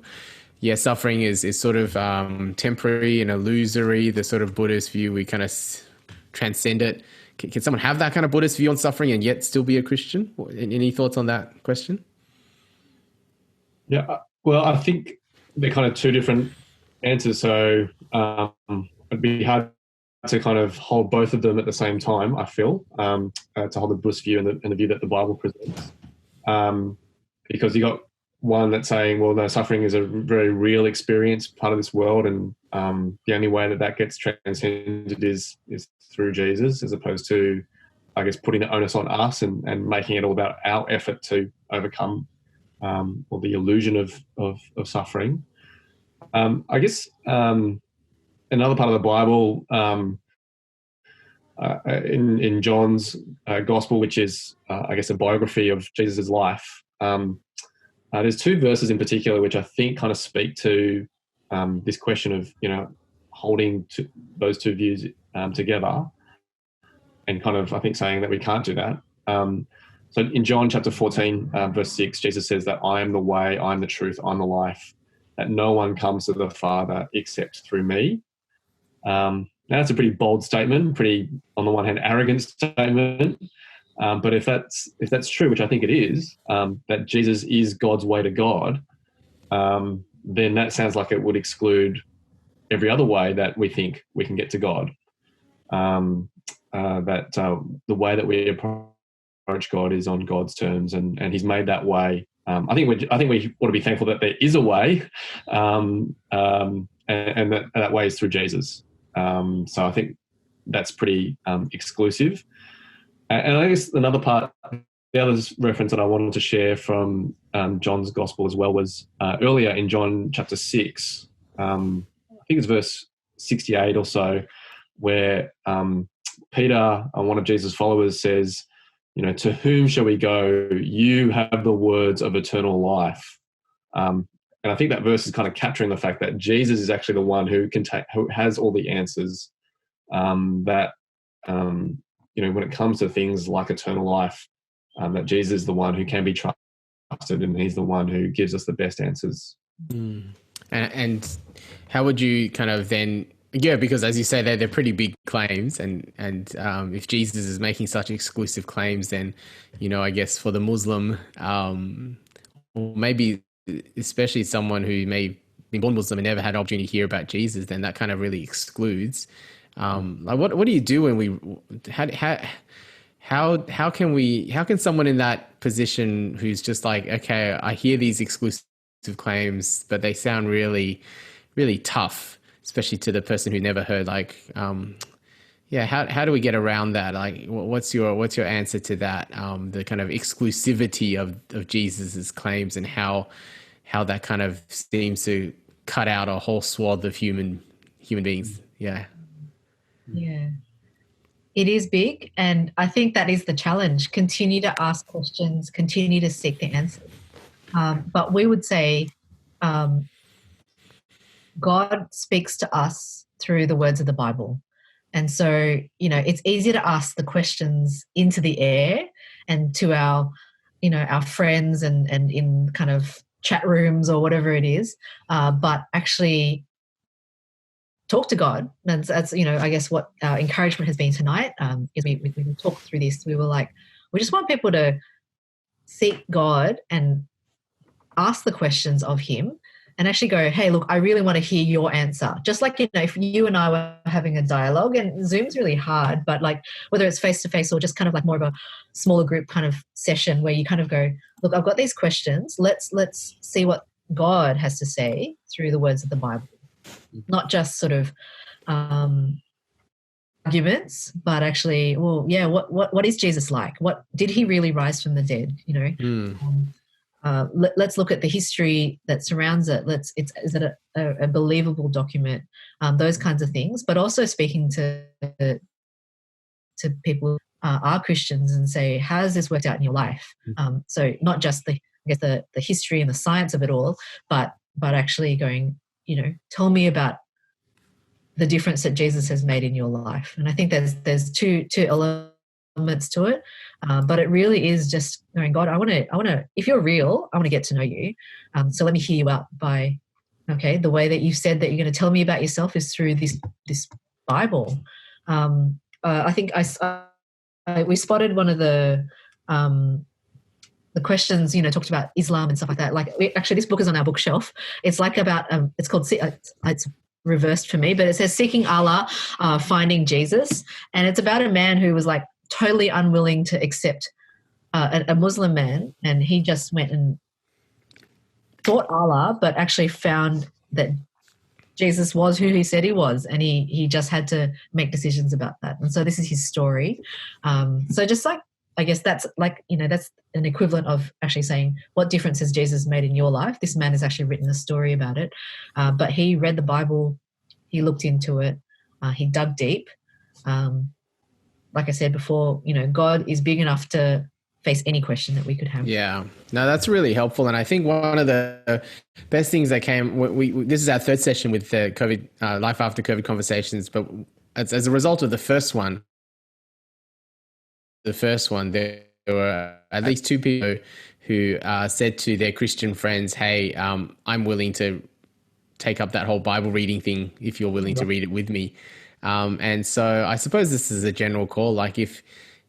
suffering is sort of temporary and illusory, the sort of Buddhist view, we kind of transcend it. Can someone have that kind of Buddhist view on suffering and yet still be a Christian? Any thoughts on that question?
Yeah, well, I think they're kind of two different answers. So it'd be hard to kind of hold both of them at the same time, I feel, to hold the Buddhist view and the view that the Bible presents. Because you got one that's saying, well, no, suffering is a very real experience, part of this world, and the only way that gets transcended is through Jesus, as opposed to, I guess, putting the onus on us and making it all about our effort to overcome or the illusion of suffering. I guess another part of the Bible, in John's Gospel, which is, I guess, a biography of Jesus' life, there's two verses in particular which I think kind of speak to this question of, holding those two views together, and kind of, I think, saying that we can't do that. So in John chapter 14, verse 6, Jesus says that I am the way, I am the truth, I'm the life, that no one comes to the Father except through me. Now that's a pretty bold statement, pretty, on the one hand, arrogant statement. But if that's true, which I think it is, that Jesus is God's way to God, then that sounds like it would exclude every other way that we think we can get to God. That the way that we approach God is on God's terms, and He's made that way. I think we ought to be thankful that there is a way, and that way is through Jesus. So I think that's pretty exclusive. And I guess another part, the other reference that I wanted to share from John's Gospel as well was earlier in John chapter 6, I think it's verse 68 or so, where Peter, one of Jesus' followers, says, to whom shall we go? You have the words of eternal life. And I think that verse is kind of capturing the fact that Jesus is actually the one who has all the answers, that when it comes to things like eternal life, that Jesus is the one who can be trusted, and He's the one who gives us the best answers.
And how would you kind of then, because as you say, they're pretty big claims, and if Jesus is making such exclusive claims, then, I guess for the Muslim, or maybe especially someone who may be born Muslim and never had an opportunity to hear about Jesus, then that kind of really excludes. Like what do you do when how can someone in that position who's just like, okay, I hear these exclusive claims, but they sound really, really tough, especially to the person who never heard, like, how do we get around that? Like, what's your answer to that? The kind of exclusivity of Jesus's claims, and how that kind of seems to cut out a whole swath of human beings. Yeah.
It is big, and I think that is the challenge. Continue to ask questions, continue to seek the answers. But we would say God speaks to us through the words of the Bible. And so, it's easier to ask the questions into the air and to our friends and in kind of chat rooms or whatever it is, but actually talk to God. And that's I guess what our encouragement has been tonight, is we talked through this. We were like, we just want people to seek God and ask the questions of Him, and actually go, hey, look, I really want to hear your answer. Just like, if you and I were having a dialogue, and Zoom's really hard, but like whether it's face-to-face or just kind of like more of a smaller group kind of session where you kind of go, look, I've got these questions. Let's see what God has to say through the words of the Bible. Not just sort of arguments, but actually, well, yeah, what is Jesus like? What did he really rise from the dead? Let's look at the history that surrounds it. Is it a believable document? Those kinds of things, but also speaking to people are Christians and say, how has this worked out in your life? So not just the history and the science of it all, but actually going, tell me about the difference that Jesus has made in your life. And I think there's two elements to it, but it really is just going, God, I want to. If you're real, I want to get to know you. So let me hear you out by, the way that you said that you're going to tell me about yourself is through this Bible. I think we spotted one of the questions, talked about Islam and stuff like that. Like, actually, this book is on our bookshelf. It's like about it's called it's reversed for me, but it says Seeking Allah, Finding Jesus, and it's about a man who was like totally unwilling to accept a Muslim man, and he just went and sought Allah, but actually found that Jesus was who he said he was, and he just had to make decisions about that. And so this is his story. So just like, I guess that's like, that's an equivalent of actually saying, what difference has Jesus made in your life? This man has actually written a story about it, but he read the Bible, he looked into it, he dug deep. Like I said before, God is big enough to face any question that we could have.
Yeah, no, that's really helpful. And I think one of the best things that came, this is our third session with the COVID, Life After COVID conversations, but as a result of the first one, there were at least two people who said to their Christian friends, hey, I'm willing to take up that whole Bible reading thing if you're willing to read it with me. And so I suppose this is a general call. Like if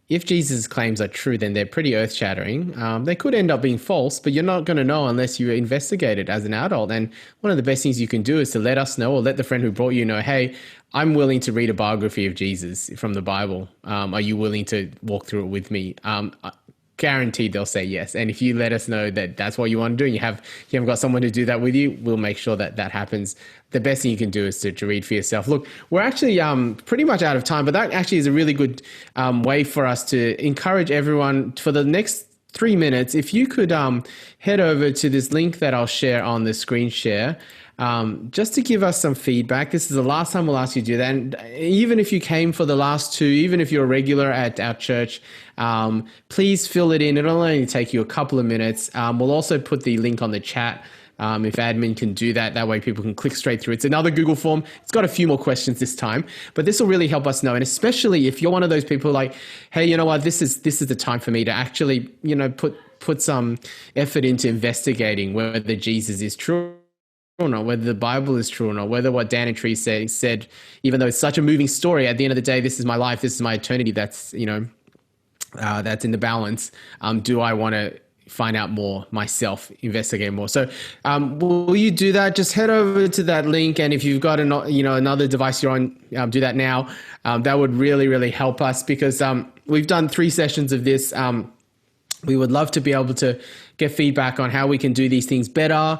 Jesus' claims are true, then they're pretty earth-shattering. They could end up being false, but you're not going to know unless you investigate it as an adult. And one of the best things you can do is to let us know, or let the friend who brought you know, hey, I'm willing to read a biography of Jesus from the Bible. Are you willing to walk through it with me? Guaranteed they'll say yes. And if you let us know that that's what you want to do and you haven't got someone to do that with you, we'll make sure that that happens. The best thing you can do is to read for yourself. Look, we're actually pretty much out of time, but that actually is a really good way for us to encourage everyone for the next 3 minutes. If you could head over to this link that I'll share on the screen share, just to give us some feedback. This is the last time we'll ask you to do that. And even if you came for the last two, even if you're a regular at our church, please fill it in. It'll only take you a couple of minutes. We'll also put the link on the chat if admin can do that. That way people can click straight through. It's another Google form. It's got a few more questions this time, but this will really help us know. And especially if you're one of those people like, hey, you know what, this is the time for me to actually, put some effort into investigating whether Jesus is true or not, whether the Bible is true or not, whether what Dan and Teresa said, even though it's such a moving story, at the end of the day, this is my life, this is my eternity, that's in the balance. Do I want to find out more myself, investigate more? So will you do that? Just head over to that link, and if you've got another device you're on, do that now. That would really, really help us, because we've done 3 sessions of this. We would love to be able to get feedback on how we can do these things better.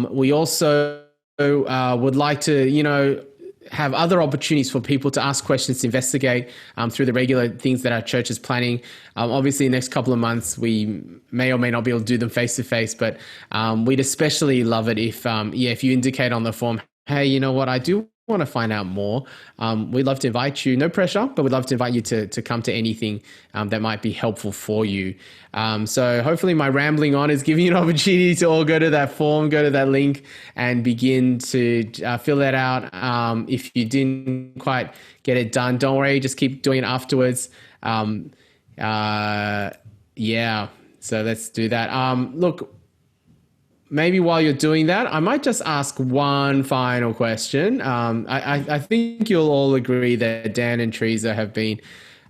We also would like to, have other opportunities for people to ask questions, to investigate through the regular things that our church is planning. Obviously, the next couple of months, we may or may not be able to do them face-to-face, but we'd especially love it if you indicate on the form, hey, you know what, I do want to find out more. We'd love to invite you, no pressure, but we'd love to invite you to come to anything that might be helpful for you. So hopefully my rambling on is giving you an opportunity to all go to that form, go to that link and begin to fill that out. If you didn't quite get it done, don't worry, just keep doing it afterwards. So let's do that. Look, maybe while you're doing that, I might just ask one final question. I think you'll all agree that Dan and Teresa have been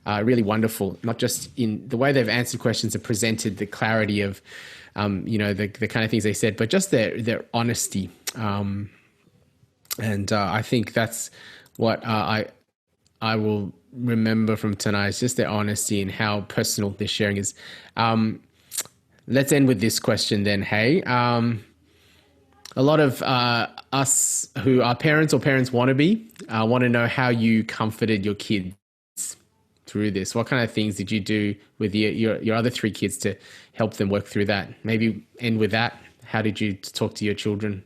really wonderful, not just in the way they've answered questions and presented the clarity of, the kind of things they said, but just their honesty And I think that's what I will remember from tonight, is just their honesty and how personal their sharing is. Let's end with this question then. Hey, a lot of us who are parents or parents wannabe want to know how you comforted your kids through this. What kind of things did you do with your other three kids to help them work through that? Maybe end with that. How did you talk to your children?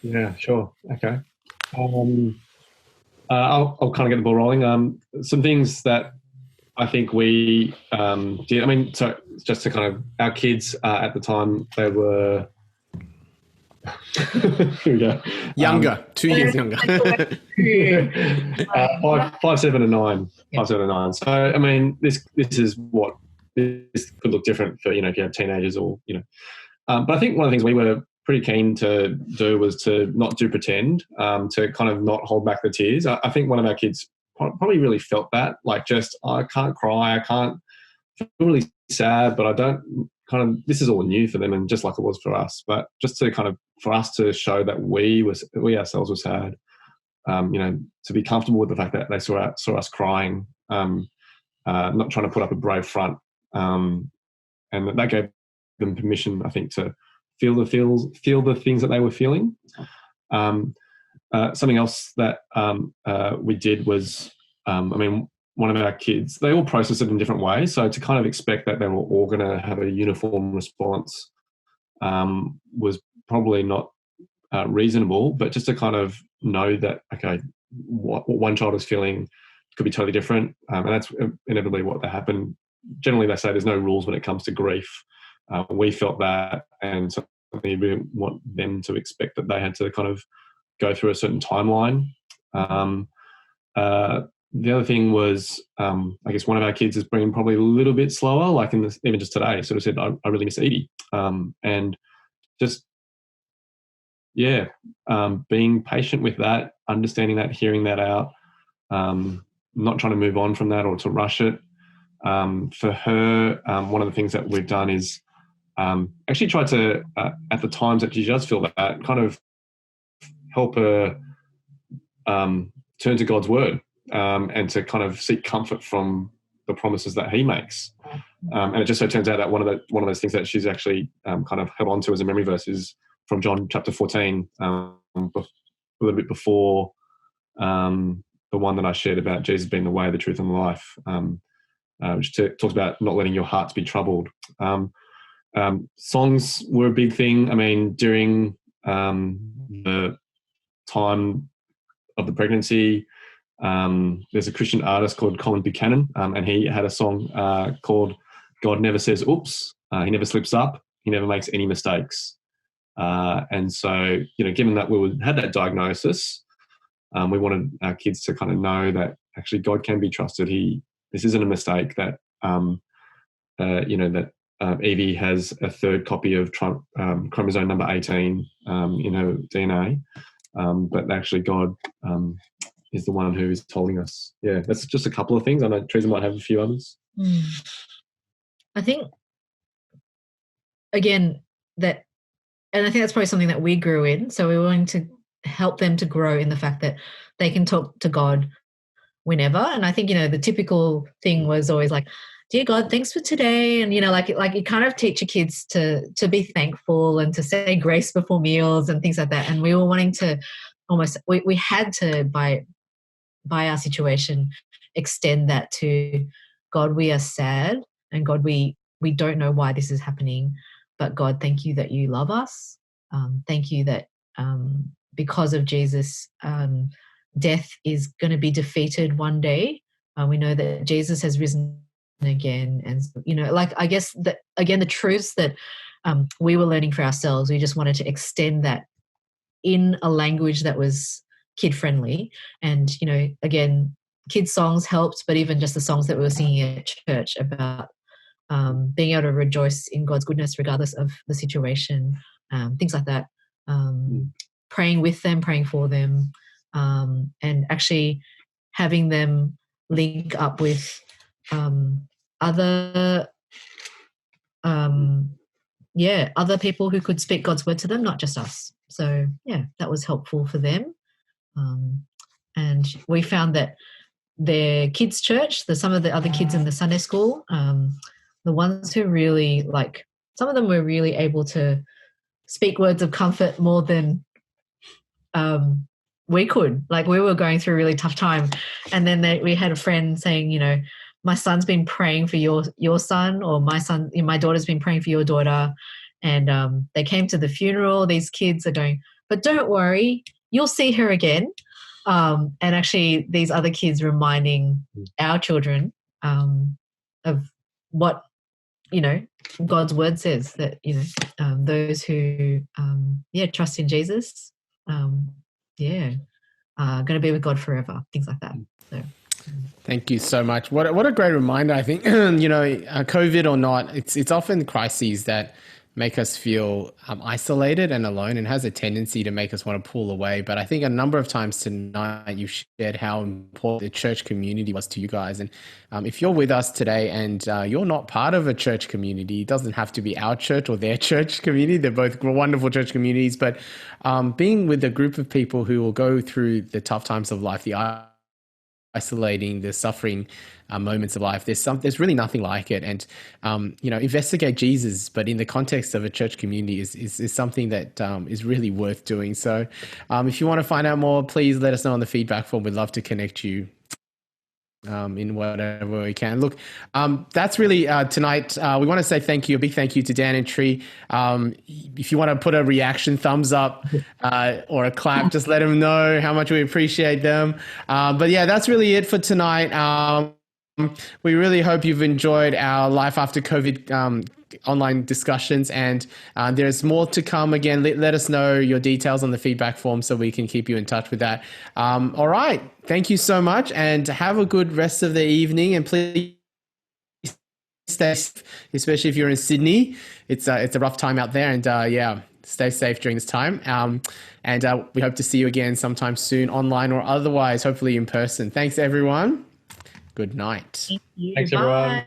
Yeah, sure. Okay. I'll kind of get the ball rolling. Some things that I think we did. I mean, so just to kind of, our kids at the time, they were here we go.
Younger, 2 years younger.
5, 7, and 9. 5, 7, and 9. So I mean, this is what this could look different for, if you have teenagers or but I think one of the things we were pretty keen to do was to not do pretend, to kind of not hold back the tears. I think one of our kids probably really felt that, like, just, I can't cry, I can't feel really sad, but I don't this is all new for them, and just like it was for us, but just to kind of, for us to show that we ourselves were sad, to be comfortable with the fact that they saw us crying, not trying to put up a brave front, and that gave them permission, I think, to feel the things that they were feeling. Something else that we did was, one of our kids, they all process it in different ways. So to kind of expect that they were all going to have a uniform response was probably not reasonable, but just to kind of know that, okay, what one child is feeling could be totally different. And that's inevitably what happened. Generally, they say there's no rules when it comes to grief. We felt that, and so we didn't want them to expect that they had to kind of go through a certain timeline. The other thing was, I guess one of our kids has been probably a little bit slower, like in this, even just today, sort of said, I really miss Edie. And just, being patient with that, understanding that, hearing that out, not trying to move on from that or to rush it. For her, one of the things that we've done is actually try to, at the times that she does feel that, kind of help her turn to God's word, and to kind of seek comfort from the promises that He makes. And it just so turns out that one of those things that she's actually kind of held on to as a memory verse is from John chapter 14, a little bit before the one that I shared about Jesus being the way, the truth, and the life, which talks about not letting your hearts be troubled. Songs were a big thing. I mean, during the time of the pregnancy, there's a Christian artist called Colin Buchanan, and he had a song called God Never Says Oops. He never slips up. He never makes any mistakes. And so, given that we had that diagnosis, we wanted our kids to kind of know that actually God can be trusted. This isn't a mistake, that, that Evie has a third copy of chromosome number 18 in her DNA, but actually God is the one who is holding us. Yeah, that's just a couple of things. I know Teresa might have a few others.
I think, again, and I think that's probably something that we grew in. So we're willing to help them to grow in the fact that they can talk to God whenever. And I think, the typical thing was always like, dear God, thanks for today. And, like you kind of teach your kids to be thankful and to say grace before meals and things like that. And we were wanting to almost, we had to, by our situation, extend that to God. We are sad, and God, we don't know why this is happening, but God, thank you that you love us. Thank you that because of Jesus, death is going to be defeated one day. We know that Jesus has risen again, and I guess that, again, the truths that we were learning for ourselves, we just wanted to extend that in a language that was kid friendly. And again, kids songs helped, but even just the songs that we were singing at church about being able to rejoice in God's goodness regardless of the situation, things like that, praying with them, praying for them, and actually having them link up with other people who could speak God's word to them, not just us. So yeah, that was helpful for them. And we found that their kids' church, some of the other kids in the Sunday school, the ones who really some of them were really able to speak words of comfort more than we could. Like, we were going through a really tough time, and then we had a friend saying, my son's been praying for your son, or my daughter's been praying for your daughter, and they came to the funeral. These kids are going, but don't worry, you'll see her again. And actually, these other kids reminding our children of what God's word says, that those who trust in Jesus, are going to be with God forever. Things like that. So.
Thank you so much. What a great reminder. I think COVID or not, it's often crises that make us feel isolated and alone, and has a tendency to make us want to pull away. But I think a number of times tonight you shared how important the church community was to you guys. And if you're with us today and you're not part of a church community, it doesn't have to be our church or their church community. They're both wonderful church communities. But being with a group of people who will go through the tough times of life, the isolating, the suffering moments of life, there's really nothing like it. And investigate Jesus, but in the context of a church community is something that is really worth doing. So if you want to find out more, please let us know on the feedback form. We'd love to connect you in whatever we can. Look, that's really tonight. We want to say thank you, a big thank you to Dan and Tree. If you want to put a reaction, thumbs up or a clap, just let them know how much we appreciate them. But yeah, that's really it for tonight. We really hope you've enjoyed our Life After COVID online discussions, and there's more to come. Again, let us know your details on the feedback form so we can keep you in touch with that. All right. Thank you so much, and have a good rest of the evening, and please stay safe, especially if you're in Sydney. It's a rough time out there, and stay safe during this time. And we hope to see you again sometime soon, online or otherwise, hopefully in person. Thanks, everyone. Good night.
Thank you.
Thanks,
Bye.
everyone.